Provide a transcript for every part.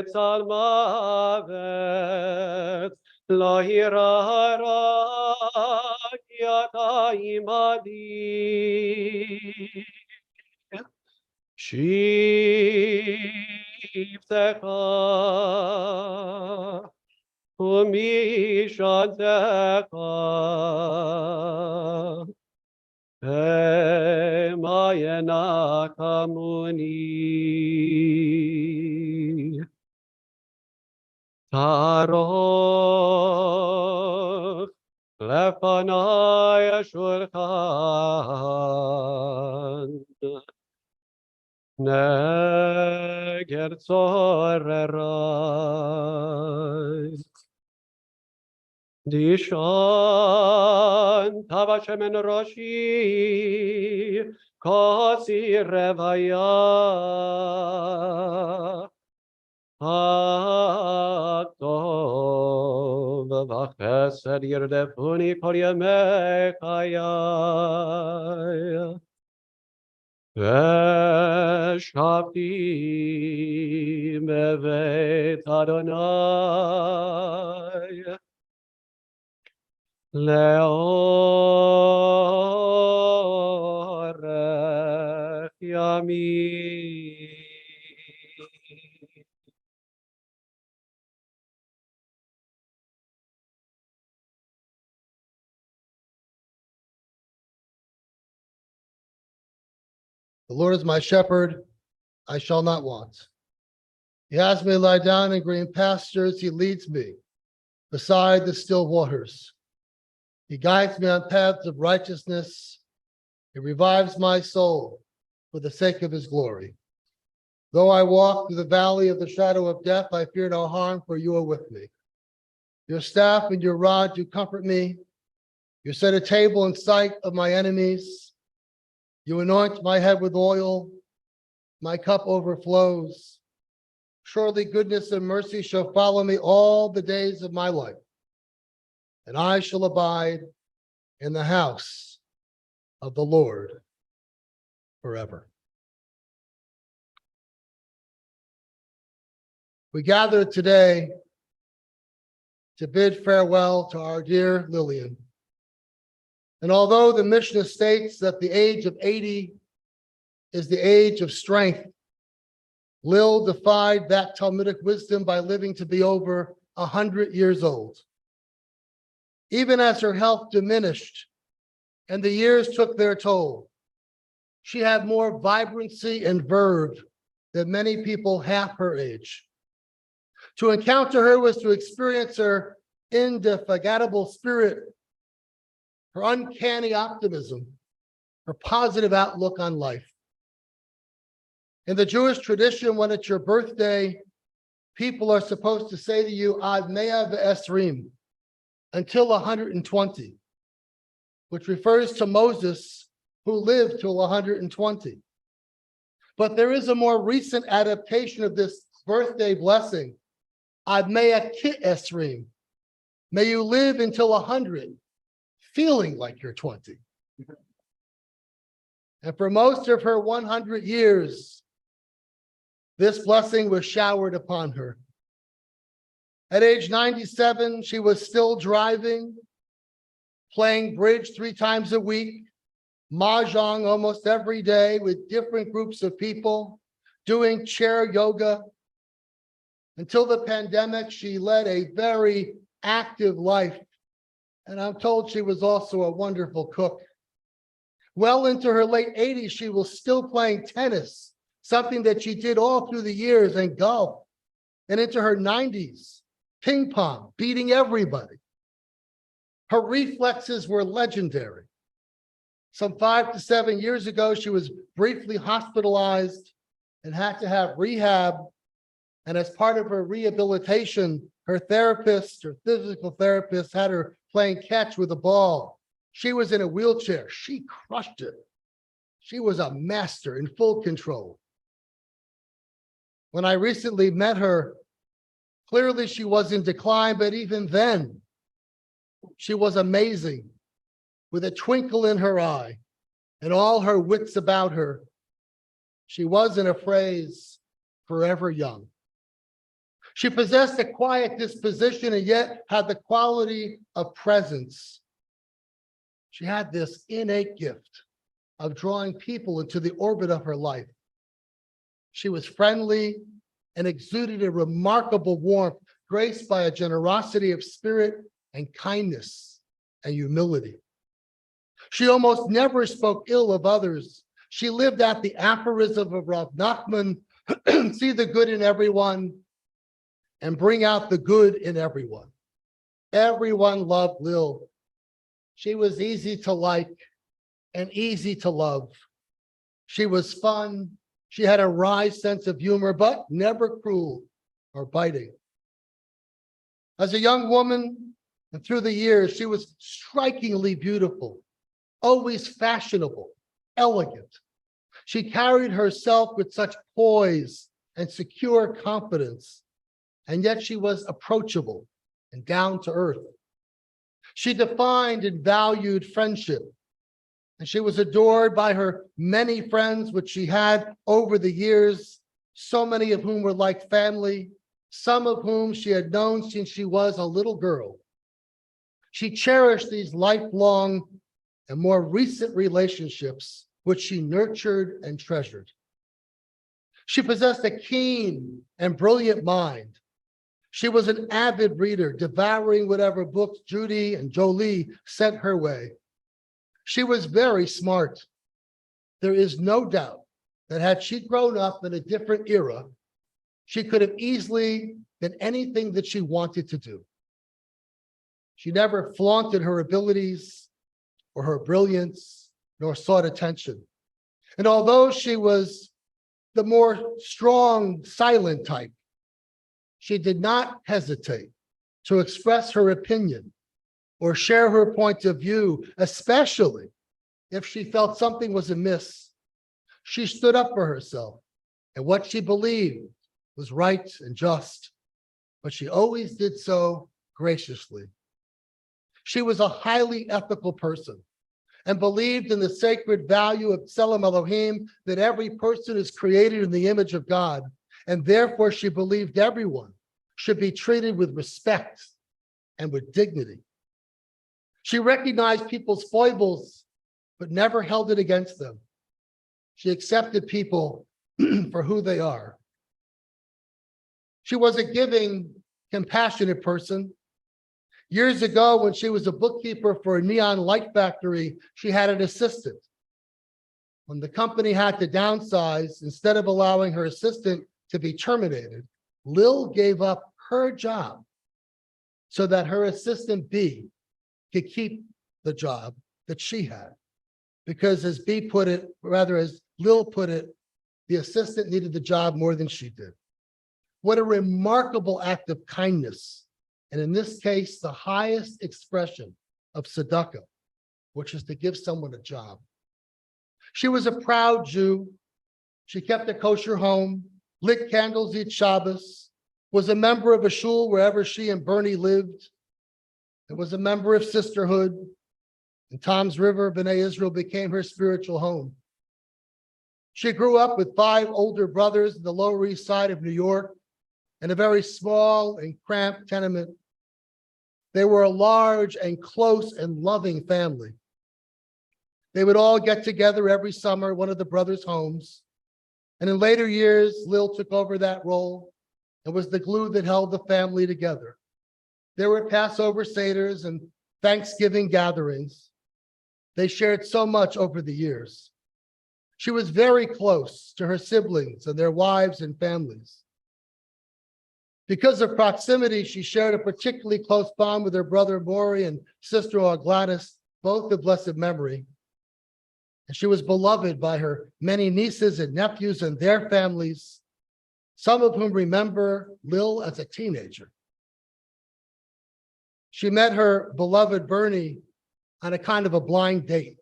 בצל מוות, לא ירא רק אתה עמדי. שבטך ומשענתך המה ינקמוני. תערוך לפני השולחן נגד צורריי. דישון טבע שמן ראשי כוסי רוויה. הטוב והחסד ירדפוני כל ימי חיי. ושבתי בבית אדוני לאורך ימים. The Lord is my shepherd, I shall not want. He has me lie down in green pastures. He leads me beside the still waters. He guides me on paths of righteousness. He revives my soul for the sake of his glory. Though I walk through the valley of the shadow of death, I fear no harm, for you are with me. Your staff and your rod do comfort me. You set a table in sight of my enemies. You anoint my head with oil, my cup overflows. Surely goodness and mercy shall follow me all the days of my life, and I shall abide in the house of the Lord forever. We gather today to bid farewell to our dear Lillian. And although the Mishnah states that the age of 80 is the age of strength, Lil defied that Talmudic wisdom by living to be over 100 years old. Even as her health diminished and the years took their toll, she had more vibrancy and verve than many people half her age. To encounter her was to experience her indefatigable spirit, her uncanny optimism, her positive outlook on life. In the Jewish tradition, when it's your birthday, people are supposed to say to you, Ad Mea Ve'esrim, until 120, which refers to Moses, who lived till 120. But there is a more recent adaptation of this birthday blessing, Ad Mea Ki'esrim, may you live until 100, feeling like you're 20. And for most of her 100 years, this blessing was showered upon her. At age 97, she was still driving, playing bridge 3 times a week, mahjong almost every day with different groups of people, doing chair yoga. Until the pandemic, she led a very active life. And I'm told she was also a wonderful cook. Well into her late 80s, she was still playing tennis, something that she did all through the years, and golf. And into her 90s, ping pong, beating everybody. Her reflexes were legendary. Some 5 to 7 years ago, she was briefly hospitalized and had to have rehab. And as part of her rehabilitation, her therapist, her physical therapist, had her playing catch with a ball. She was in a wheelchair. She crushed it. She was a master in full control. When I recently met her, clearly she was in decline, but even then, she was amazing, with a twinkle in her eye and all her wits about her. She was, in a phrase, forever young. She possessed a quiet disposition and yet had the quality of presence. She had this innate gift of drawing people into the orbit of her life. She was friendly and exuded a remarkable warmth, graced by a generosity of spirit and kindness and humility. She almost never spoke ill of others. She lived out the aphorism of Rav Nachman, see the good in everyone and bring out the good in everyone. Everyone loved Lil. She was easy to like and easy to love. She was fun. She had a wry sense of humor, but never cruel or biting. As a young woman and through the years, she was strikingly beautiful, always fashionable, elegant. She carried herself with such poise and secure confidence, and yet she was approachable and down to earth. She defined and valued friendship, and she was adored by her many friends, which she had over the years, so many of whom were like family, some of whom she had known since she was a little girl. She cherished these lifelong and more recent relationships, which she nurtured and treasured. She possessed a keen and brilliant mind. She was an avid reader, devouring whatever books Judy and Jolie sent her way. She was very smart. There is no doubt that had she grown up in a different era, she could have easily been anything that she wanted to do. She never flaunted her abilities or her brilliance, nor sought attention. And although she was the more strong, silent type, she did not hesitate to express her opinion or share her point of view, especially if she felt something was amiss. She stood up for herself and what she believed was right and just, but she always did so graciously. She was a highly ethical person and believed in the sacred value of Tselem Elohim, that every person is created in the image of God, and therefore she believed everyone should be treated with respect and with dignity. She recognized people's foibles, but never held it against them. She accepted people for who they are. She was a giving, compassionate person. Years ago, when she was a bookkeeper for a neon light factory, she had an assistant. When the company had to downsize, instead of allowing her assistant to be terminated, Lil gave up her job so that her assistant B could keep the job that she had. Because as B put it, rather as Lil put it, the assistant needed the job more than she did. What a remarkable act of kindness. And in this case, the highest expression of tzedakah, which is to give someone a job. She was a proud Jew. She kept a kosher home, lit candles each Shabbos, was a member of a shul wherever she and Bernie lived, and was a member of sisterhood. And Toms River, B'nai Israel, became her spiritual home. She grew up with 5 older brothers in the Lower East Side of New York in a very small and cramped tenement. They were a large and close and loving family. They would all get together every summer at one of the brothers' homes. And in later years, Lil took over that role and was the glue that held the family together. There were Passover Seders and Thanksgiving gatherings. They shared so much over the years. She was very close to her siblings and their wives and families. Because of proximity, she shared a particularly close bond with her brother Maury and sister-in-law Gladys, both of blessed memory. And she was beloved by her many nieces and nephews and their families, some of whom remember Lil as a teenager. She met her beloved Bernie on a kind of a blind date.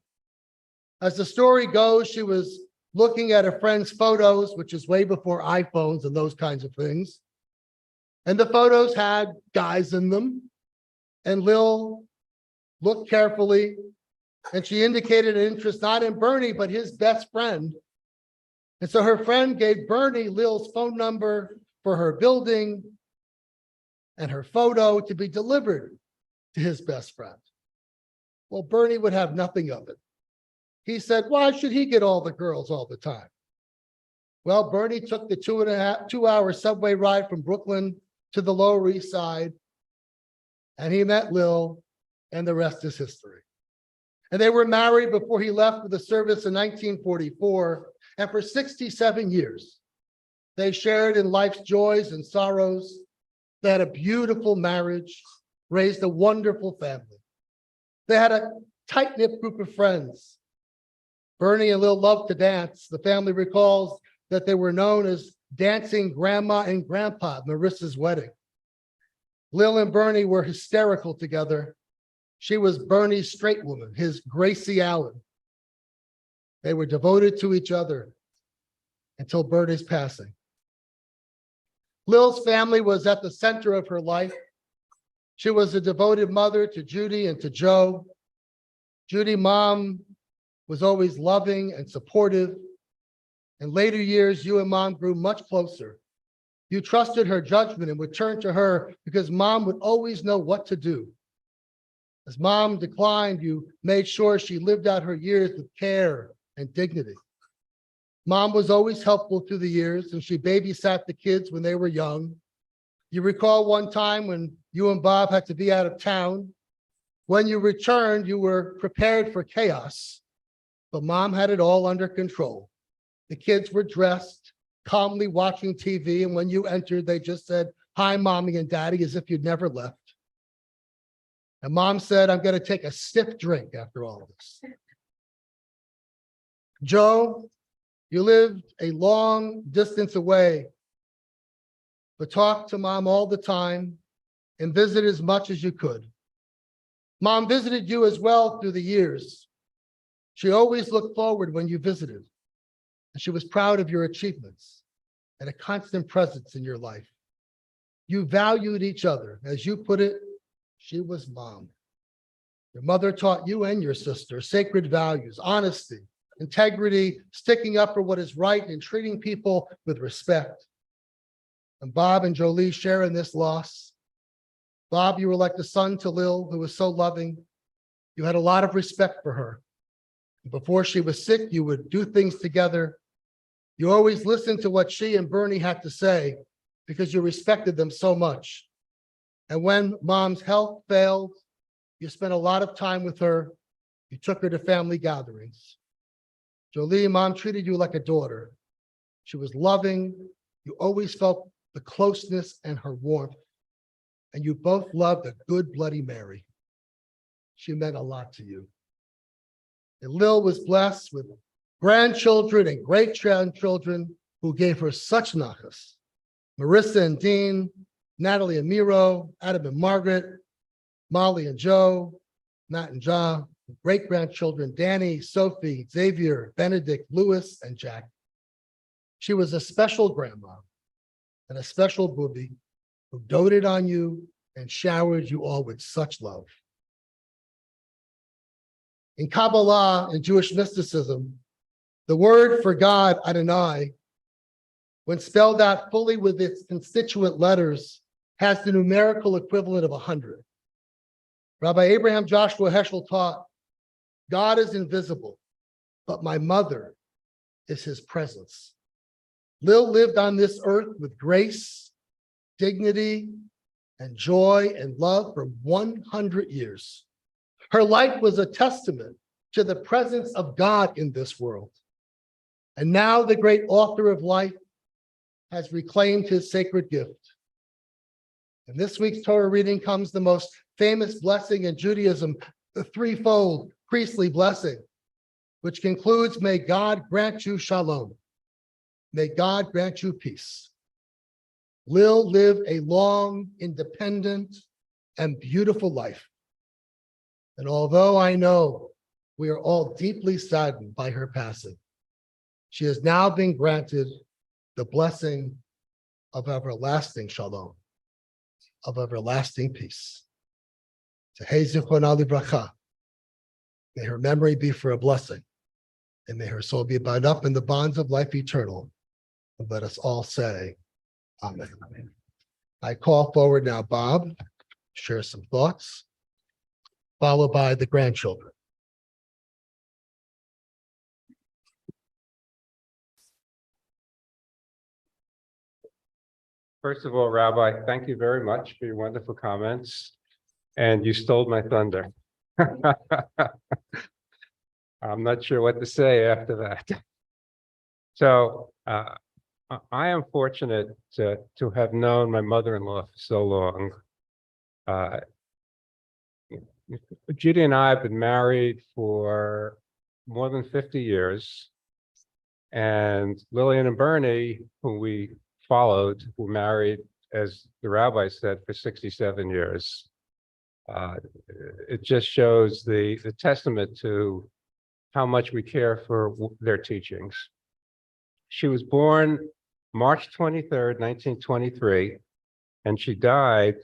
As the story goes, she was looking at a friend's photos, which is way before iPhones and those kinds of things. And the photos had guys in them. And Lil looked carefully, and she indicated an interest not in Bernie, but his best friend. And so her friend gave Bernie Lil's phone number for her building and her photo to be delivered to his best friend. Well, Bernie would have nothing of it. He said, why should he get all the girls all the time? Well, Bernie took the 2-hour subway ride from Brooklyn to the Lower East Side, and he met Lil, and the rest is history. And they were married before he left for the service in 1944, and for 67 years, they shared in life's joys and sorrows. They had a beautiful marriage, raised a wonderful family. They had a tight-knit group of friends. Bernie and Lil loved to dance. The family recalls that they were known as dancing grandma and grandpa at Marissa's wedding. Lil and Bernie were hysterical together. She was Bernie's straight woman, his Gracie Allen. They were devoted to each other until Bernie's passing. Lil's family was at the center of her life. She was a devoted mother to Judy and to Joe. Judy, mom, was always loving and supportive. In later years, you and mom grew much closer. You trusted her judgment and would turn to her because mom would always know what to do. As mom declined, you made sure she lived out her years with care and dignity. Mom was always helpful through the years, and she babysat the kids when they were young. You recall one time when you and Bob had to be out of town. When you returned, you were prepared for chaos, but mom had it all under control. The kids were dressed, calmly watching TV, and when you entered, they just said, hi, mommy and daddy, as if you'd never left. And mom said, I'm going to take a stiff drink after all of this. Joe, you lived a long distance away, but talked to mom all the time and visited as much as you could. Mom visited you as well through the years. She always looked forward when you visited, and she was proud of your achievements and a constant presence in your life. You valued each other. As you put it, she was mom. Your mother taught you and your sister sacred values, honesty, integrity, sticking up for what is right, and treating people with respect. And Bob and Jolie share in this loss. Bob, you were like the son to Lil, who was so loving. You had a lot of respect for her. Before she was sick, you would do things together. You always listened to what she and Bernie had to say because you respected them so much. And when mom's health failed, you spent a lot of time with her. You took her to family gatherings. Jolie, mom treated you like a daughter. She was loving. You always felt the closeness and her warmth. And you both loved a good Bloody Mary. She meant a lot to you. And Lil was blessed with grandchildren and great-grandchildren who gave her such nachas. Marissa and Dean, Natalie and Miro, Adam and Margaret, Molly and Joe, Matt and Ja, great-grandchildren, Danny, Sophie, Xavier, Benedict, Louis, and Jack. She was a special grandma and a special booby who doted on you and showered you all with such love. In Kabbalah and Jewish mysticism, the word for God, Adonai, when spelled out fully with its constituent letters, has the numerical equivalent of 100. Rabbi Abraham Joshua Heschel taught, God is invisible, but my mother is his presence. Lil lived on this earth with grace, dignity, and joy and love for 100 years. Her life was a testament to the presence of God in this world. And now the great author of life has reclaimed his sacred gift. In this week's Torah reading comes the most famous blessing in Judaism, the threefold priestly blessing, which concludes, may God grant you shalom. May God grant you peace. Lil lived a long, independent, and beautiful life. And although I know we are all deeply saddened by her passing, she has now been granted the blessing of everlasting shalom, of everlasting peace. Tehei zichronah livracha. May her memory be for a blessing, and may her soul be bound up in the bonds of life eternal. And let us all say, Amen. I call forward now Bob, share some thoughts, followed by the grandchildren. First of all, Rabbi, thank you very much for your wonderful comments. And you stole my thunder. I'm not sure what to say after that. So I am fortunate to have known my mother-in-law for so long. Judy and I have been married for more than 50 years. And Lillian and Bernie, who we followed, were married, as the rabbi said, for 67 years. It just shows the testament to how much we care for their teachings. She was born March 23rd, 1923, and she died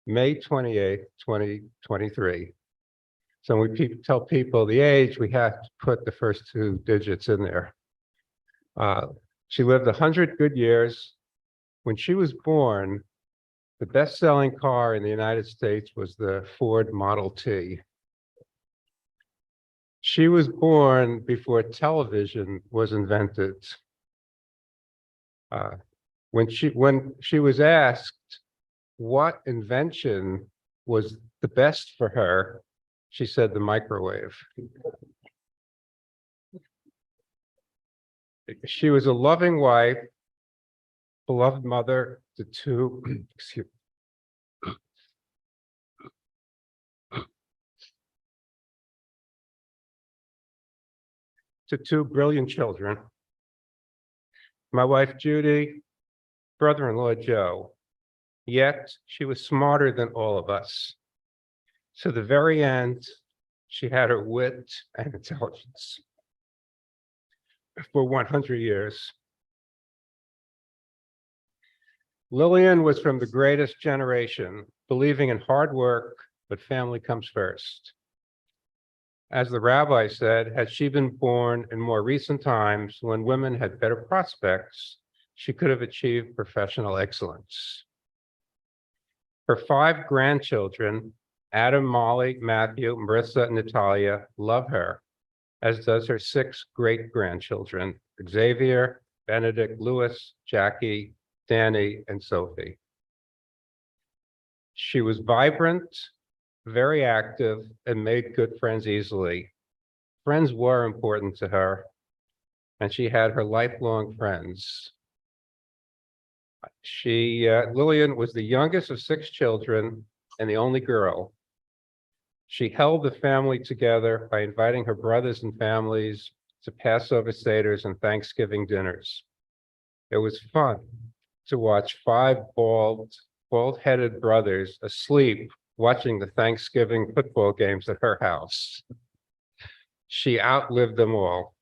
May 28th, 2023. So when we tell people the age, we have to put the first two digits in there. She lived 100 good years. When she was born, the best-selling car in the United States was the Ford Model T. She was born before television was invented. When she was asked what invention was the best for her, she said the microwave. She was a loving wife, beloved mother to two, to two brilliant children. My wife, Judy, brother-in-law, Joe. Yet she was smarter than all of us. To the very end, she had her wit and intelligence. For 100 years. Lillian was from the greatest generation, believing in hard work, but family comes first. As the rabbi said, had she been born in more recent times when women had better prospects, she could have achieved professional excellence. Her 5 grandchildren, Adam, Molly, Matthew, Marissa, and Natalia, love her, as does her 6 great-grandchildren, Xavier, Benedict, Louis, Jackie, Danny, and Sophie. She was vibrant, very active, and made good friends easily. Friends were important to her, and she had her lifelong friends. Lillian was the youngest of 6 children and the only girl. She held the family together by inviting her brothers and families to Passover Seders and Thanksgiving dinners. It was fun to watch 5 bald-headed brothers asleep watching the Thanksgiving football games at her house. She outlived them all.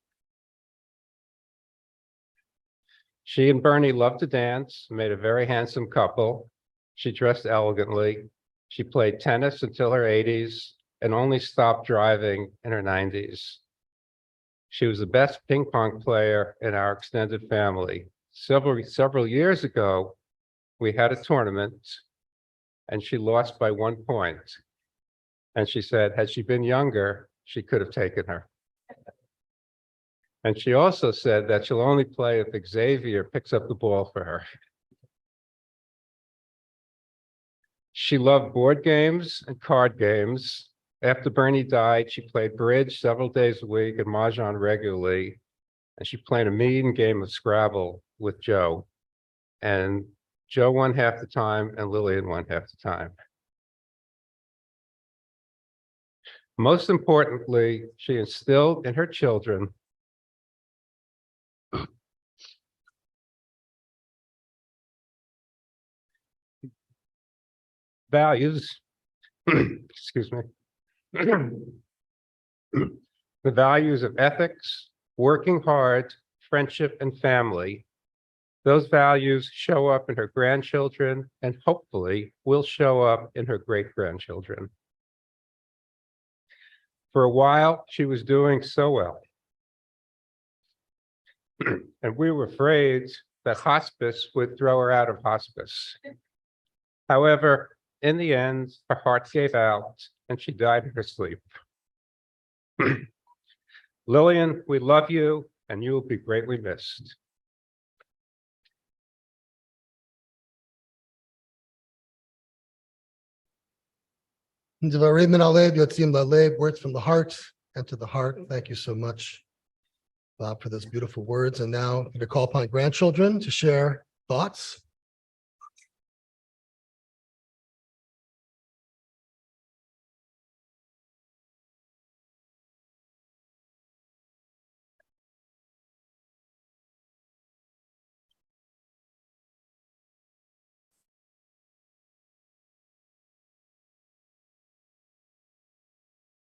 She and Bernie loved to dance, made a very handsome couple. She dressed elegantly. She played tennis until her 80s and only stopped driving in her 90s. She was the best ping pong player in our extended family. Several years ago, we had a tournament and she lost by 1 point. And she said, had she been younger, she could have taken her. And she also said that she'll only play if Xavier picks up the ball for her. She loved board games and card games. After Bernie died, she played bridge several days a week and mahjong regularly. And she played a mean game of Scrabble with Joe. And Joe won half the time and Lillian won half the time. Most importantly, she instilled in her children values, excuse me, the values of ethics, working hard, friendship, and family. Those values show up in her grandchildren and hopefully will show up in her great-grandchildren. For a while, she was doing so well. And we were afraid that hospice would throw her out of hospice. However, in the end, her heart gave out and she died in her sleep. Lillian, we love you and you will be greatly missed. Devarim min halev, yotzim lalev, words from the heart and to the heart. Thank you so much, Bob, for those beautiful words. And now I'm going to call upon grandchildren to share thoughts.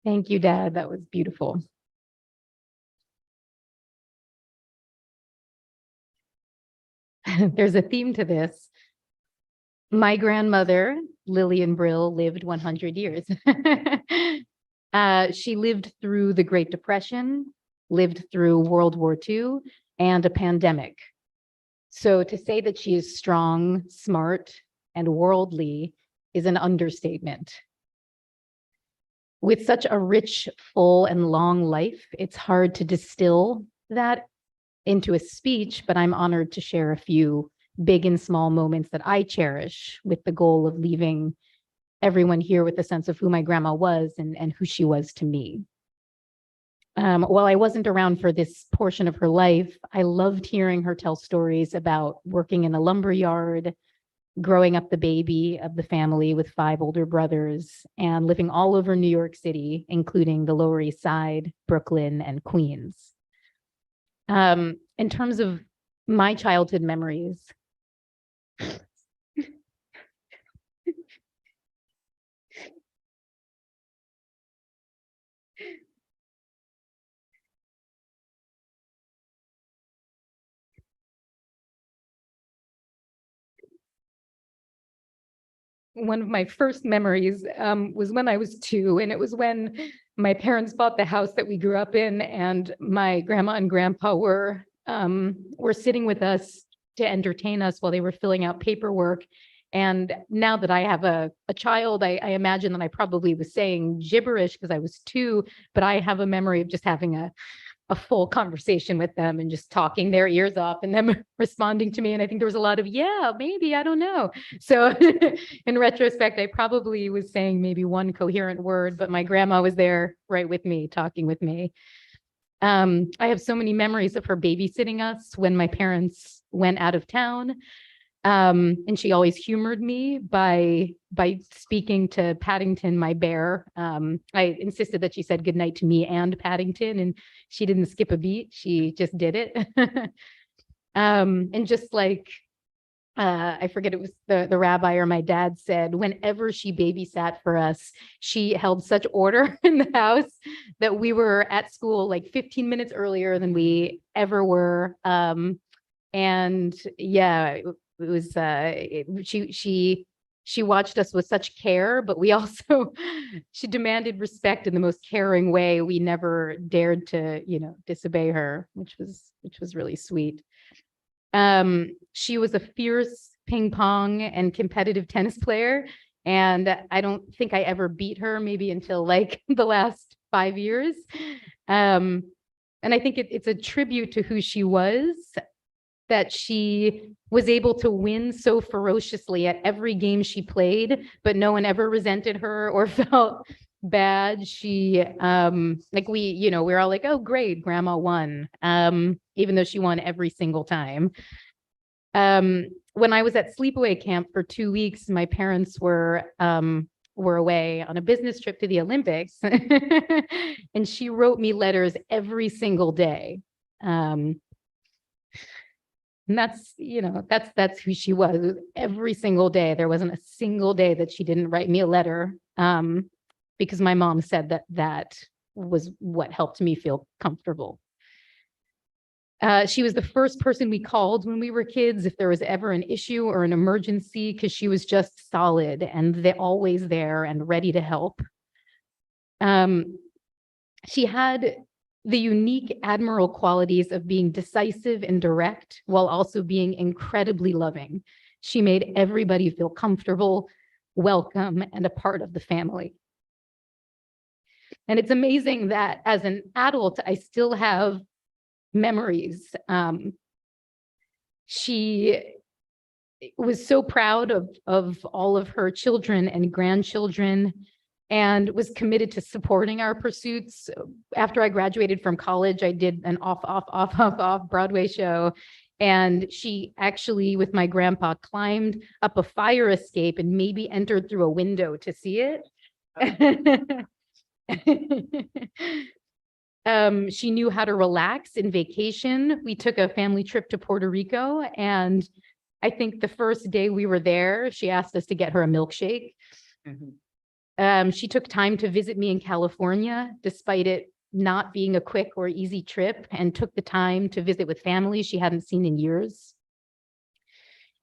Thank you, Dad. That was beautiful. There's a theme to this. My grandmother, Lillian Brill, lived 100 years. She lived through the Great Depression, lived through World War II, and a pandemic. So to say that she is strong, smart, and worldly is an understatement. With such a rich, full, and long life, it's hard to distill that into a speech, but I'm honored to share a few big and small moments that I cherish with the goal of leaving everyone here with a sense of who my grandma was and who she was to me. While I wasn't around for this portion of her life, I loved hearing her tell stories about working in a lumber yard, growing up the baby of the family with 5 older brothers, and living all over New York City, including the Lower East Side, Brooklyn, and Queens. In terms of my childhood memories, one of my first memories was when I was 2, and it was when my parents bought the house that we grew up in, and my grandma and grandpa were sitting with us to entertain us while they were filling out paperwork. And now that I have a child, I imagine that I probably was saying gibberish because I was 2, but I have a memory of just having a full conversation with them and just talking their ears off and them responding to me. And I think there was a lot of, yeah, maybe, I don't know. So in retrospect, I probably was saying maybe one coherent word, but my grandma was there right with me, talking with me. I have so many memories of her babysitting us when my parents went out of town. And she always humored me by speaking to Paddington, my bear. I insisted that she said goodnight to me and Paddington, and she didn't skip a beat. She just did it. And just like, I forget, it was the rabbi or my dad said, whenever she babysat for us, she held such order in the house that we were at school like 15 minutes earlier than we ever were. And yeah, it was she watched us with such care, but we also she demanded respect in the most caring way. We never dared to, disobey her, which was really sweet. She was a fierce ping pong and competitive tennis player, and I don't think I ever beat her, maybe until like the last 5 years. And I think it's a tribute to who she was, that she was able to win so ferociously at every game she played, but no one ever resented her or felt bad. She, we're all like, oh, great, grandma won, even though she won every single time. When I was at sleepaway camp for 2 weeks, my parents were away on a business trip to the Olympics, and she wrote me letters every single day. And that's who she was. Every single day. There wasn't a single day that she didn't write me a letter, because my mom said that was what helped me feel comfortable. She was the first person we called when we were kids if there was ever an issue or an emergency, because she was just solid and they're always there and ready to help. She had the unique admirable qualities of being decisive and direct while also being incredibly loving. She made everybody feel comfortable, welcome, and a part of the family. And it's amazing that as an adult, I still have memories. She was so proud of all of her children and grandchildren and was committed to supporting our pursuits. After I graduated from college, I did an off Broadway show. And she actually, with my grandpa, climbed up a fire escape and maybe entered through a window to see it. She knew how to relax in vacation. We took a family trip to Puerto Rico, and I think the first day we were there, she asked us to get her a milkshake. She took time to visit me in California, despite it not being a quick or easy trip, and took the time to visit with family she hadn't seen in years.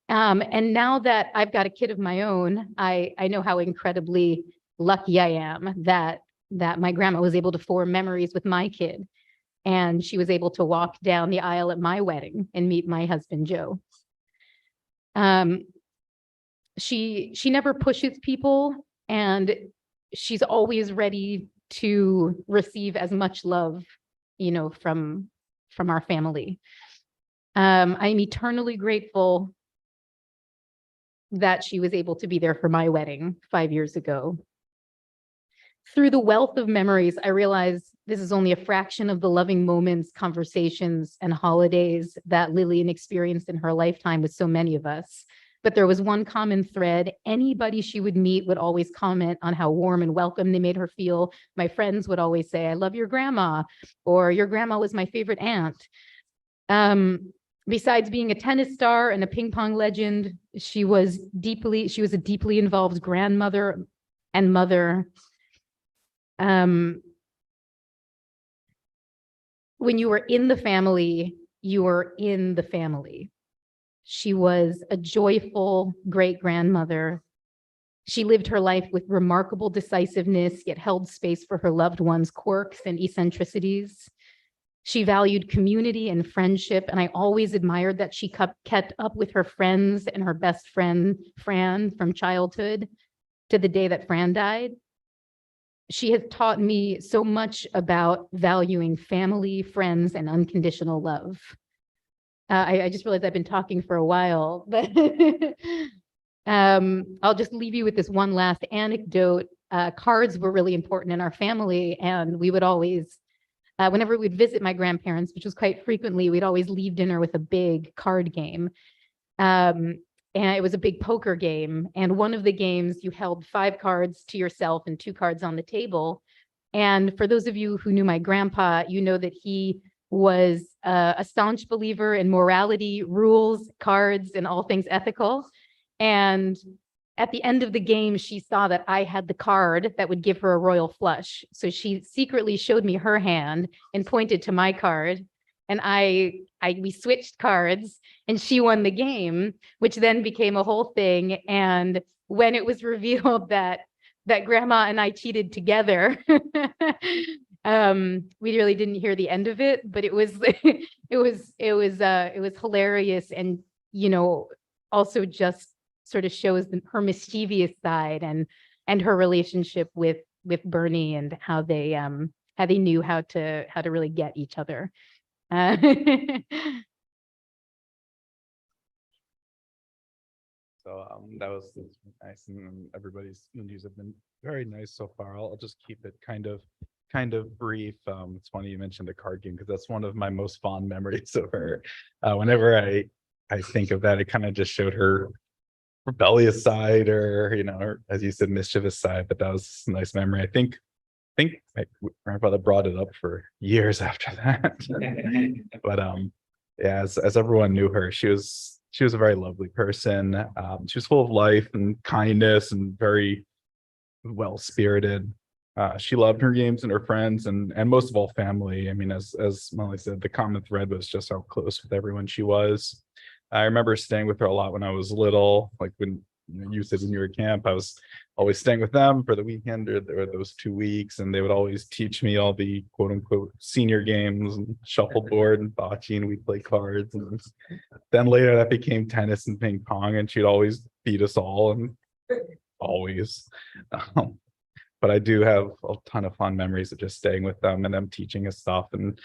And now that I've got a kid of my own, I know how incredibly lucky I am that my grandma was able to form memories with my kid. And she was able to walk down the aisle at my wedding and meet my husband, Joe. She never pushes people, and she's always ready to receive as much love, from our family. I'm eternally grateful that she was able to be there for my wedding 5 years ago. Through the wealth of memories, I realize this is only a fraction of the loving moments, conversations, and holidays that Lillian experienced in her lifetime with so many of us. But there was one common thread. Anybody she would meet would always comment on how warm and welcome they made her feel. My friends would always say, "I love your grandma," or "Your grandma was my favorite aunt." Besides being a tennis star and a ping pong legend, she was a deeply involved grandmother and mother. When you were in the family, you were in the family. She was a joyful great-grandmother. She lived her life with remarkable decisiveness, yet held space for her loved ones' quirks and eccentricities. She valued community and friendship, and I always admired that she kept up with her friends and her best friend, Fran, from childhood to the day that Fran died. She has taught me so much about valuing family, friends, and unconditional love. I just realized I've been talking for a while, but I'll just leave you with this one last anecdote. Cards were really important in our family, and we would always, whenever we'd visit my grandparents, which was quite frequently, we'd always leave dinner with a big card game. And it was a big poker game. And one of the games, you held 5 cards to yourself and 2 cards on the table. And for those of you who knew my grandpa, you know that he was a staunch believer in morality, rules, cards, and all things ethical. And at the end of the game, she saw that I had the card that would give her a royal flush. So she secretly showed me her hand and pointed to my card. And we switched cards, and she won the game, which then became a whole thing. And when it was revealed that grandma and I cheated together, we really didn't hear the end of it, but it was hilarious, and also just sort of shows her mischievous side and her relationship with Bernie, and how they knew how to really get each other. So that was nice, and everybody's news have been very nice so far. I'll just keep it kind of brief. It's funny you mentioned the card game, because that's one of my most fond memories of her. Whenever I think of that, it kind of just showed her rebellious side, or or, as you said, mischievous side. But that was a nice memory. I think my grandfather brought it up for years after that. But yeah, as everyone knew her, she was a very lovely person. She was full of life and kindness, and very well-spirited. She loved her games and her friends, and most of all, family. I mean, as Molly said, the common thread was just how close with everyone she was. I remember staying with her a lot when I was little, like when you said when you were at camp, I was always staying with them for the weekend or those 2 weeks, and they would always teach me all the quote unquote senior games and shuffleboard and bocce, and we'd play cards. And then later that became tennis and ping pong, and she'd always beat us all, and always. But I do have a ton of fond memories of just staying with them and them teaching us stuff. And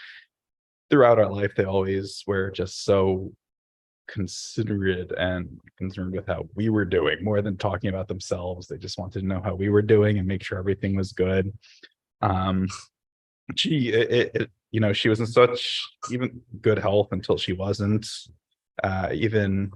throughout our life, they always were just so considerate and concerned with how we were doing more than talking about themselves. They just wanted to know how we were doing and make sure everything was good. She was in such even good health until she wasn't, even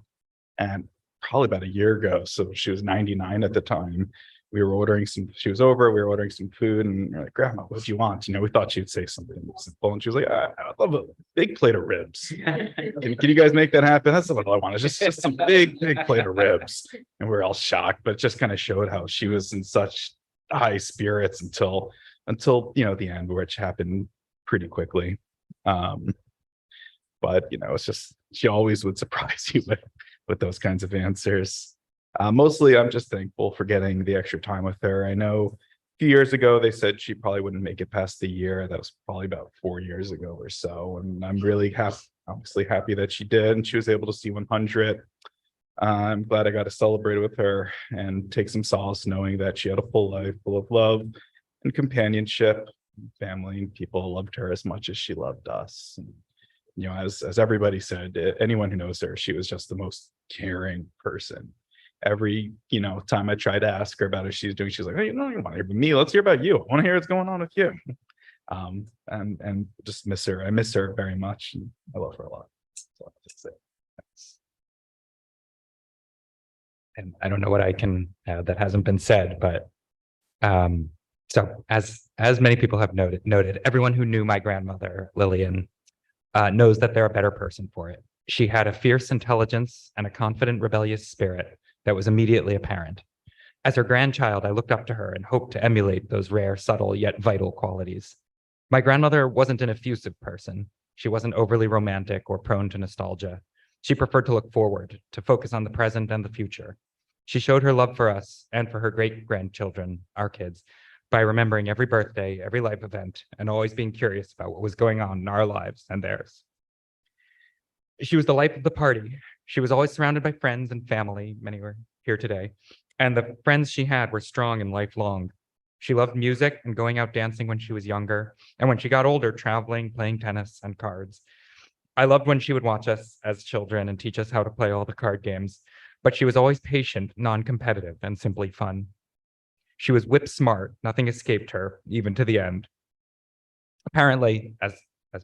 and probably about a year ago. So she was 99 at the time. We were ordering she was over, we were ordering some food, and we're like, Grandma, what do you want? We thought she'd say something simple. And she was like, I'd love a big plate of ribs. Can you guys make that happen? That's what I want. It's just some big plate of ribs. And we were all shocked, but it just kind of showed how she was in such high spirits until the end, which happened pretty quickly. But it's just, she always would surprise you with those kinds of answers. Mostly, I'm just thankful for getting the extra time with her. I know a few years ago, they said she probably wouldn't make it past the year. That was probably about 4 years ago or so. And I'm really obviously happy that she did, and she was able to see 100. I'm glad I got to celebrate with her and take some solace knowing that she had a full life full of love and companionship, family, and people loved her as much as she loved us. And, as everybody said, anyone who knows her, she was just the most caring person. Every time I tried to ask her about how she's doing, she's like, "Oh, you want to hear about me? Let's hear about you. I want to hear what's going on with you." And just miss her. I miss her very much. And I love her a lot. That's all I have to say. Thanks. And I don't know what I can add that hasn't been said, but so as many people have noted, everyone who knew my grandmother, Lillian, knows that they're a better person for it. She had a fierce intelligence and a confident, rebellious spirit that was immediately apparent. As her grandchild, I looked up to her and hoped to emulate those rare, subtle, yet vital qualities. My grandmother wasn't an effusive person. She wasn't overly romantic or prone to nostalgia. She preferred to look forward, to focus on the present and the future. She showed her love for us and for her great-grandchildren, our kids, by remembering every birthday, every life event, and always being curious about what was going on in our lives and theirs. She was the life of the party. She was always surrounded by friends and family. Many were here today. And the friends she had were strong and lifelong. She loved music and going out dancing when she was younger. And when she got older, traveling, playing tennis and cards. I loved when she would watch us as children and teach us how to play all the card games. But she was always patient, non-competitive, and simply fun. She was whip smart. Nothing escaped her, even to the end. Apparently, as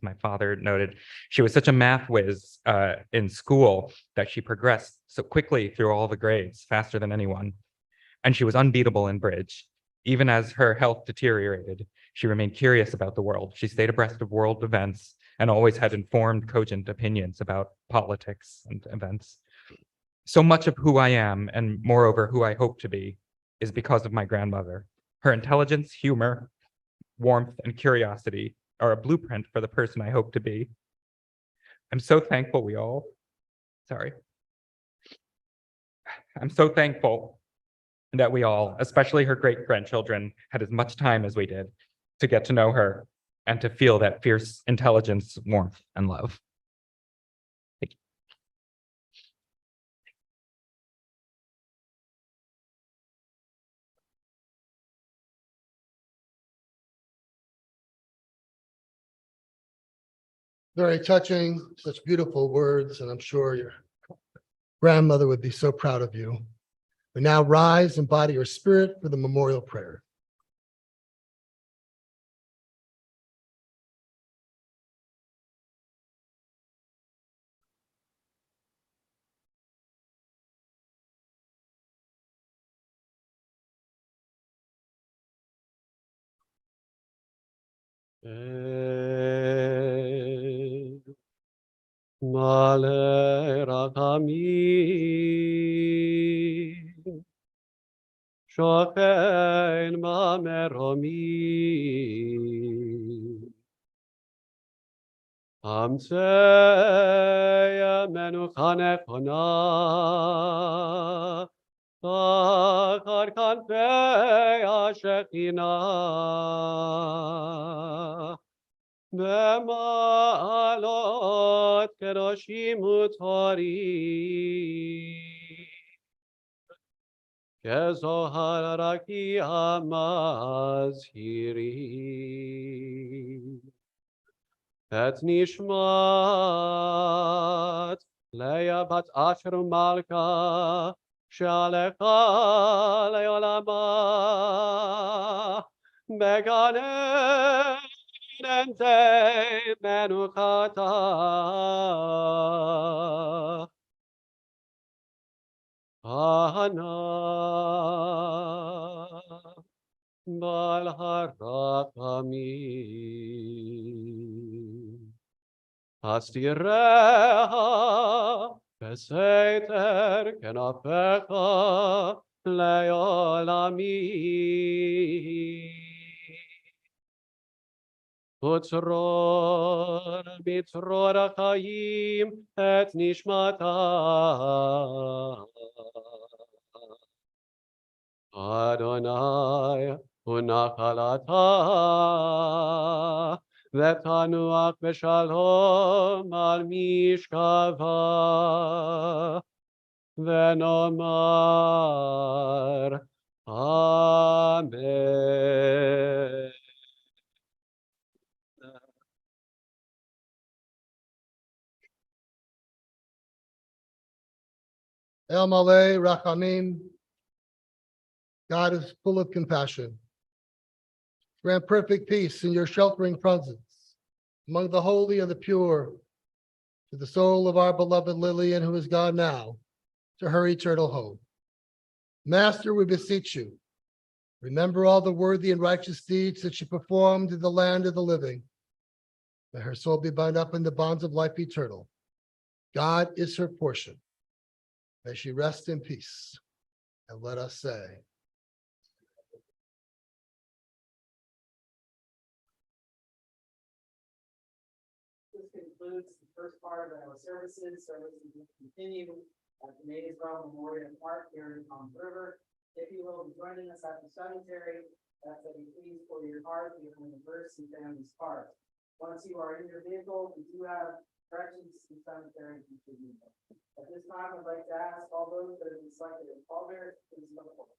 my father noted, she was such a math whiz in school that she progressed so quickly through all the grades, faster than anyone. And she was unbeatable in bridge. Even as her health deteriorated, she remained curious about the world. She stayed abreast of world events and always had informed, cogent opinions about politics and events. So much of who I am, and moreover, who I hope to be, is because of my grandmother. Her intelligence, humor, warmth, and curiosity are a blueprint for the person I hope to be. I'm so thankful I'm so thankful that we all, especially her great-grandchildren, had as much time as we did to get to know her and to feel that fierce intelligence, warmth, and love. Thank you. Very touching, such beautiful words, and I'm sure your grandmother would be so proud of you. We now rise and body your spirit for the memorial prayer. Male rakami shochen ma meromi Amse ya menu khane khona תחת כנפי השכינה, במעלות קדושים וטהורים, כזוהר רקיע מזהירים. את נשמת לאה בת אשר ומלכה, שעלך לעולמה, בגן עדן מנוחתה. בעל הרחמים, הסתיריה בסתר כנפיך לעולמים. וצרור בצרור החיים את נשמתה. אדוני הוא נחלתה, ותנוח בשלום על משכבה, ונאמר אמן. El Malay Rachamim, God is full of compassion. Grant perfect peace in your sheltering presence among the holy and the pure, to the soul of our beloved Lillian, who is gone now to her eternal home. Master, we beseech you, remember all the worthy and righteous deeds that she performed in the land of the living. May her soul be bound up in the bonds of life eternal. God is her portion. May she rest in peace. And let us say, this concludes the first part of our services. Services will continue at the Maysville Memorial Park here in Palm River. If you will be joining us at the cemetery, that's that you please pull your card behind the first and family's card. Once you are in your vehicle, we do have directions to the cemetery. At this time, I'd like to ask all those that have been selected as pallbearers, please come forward.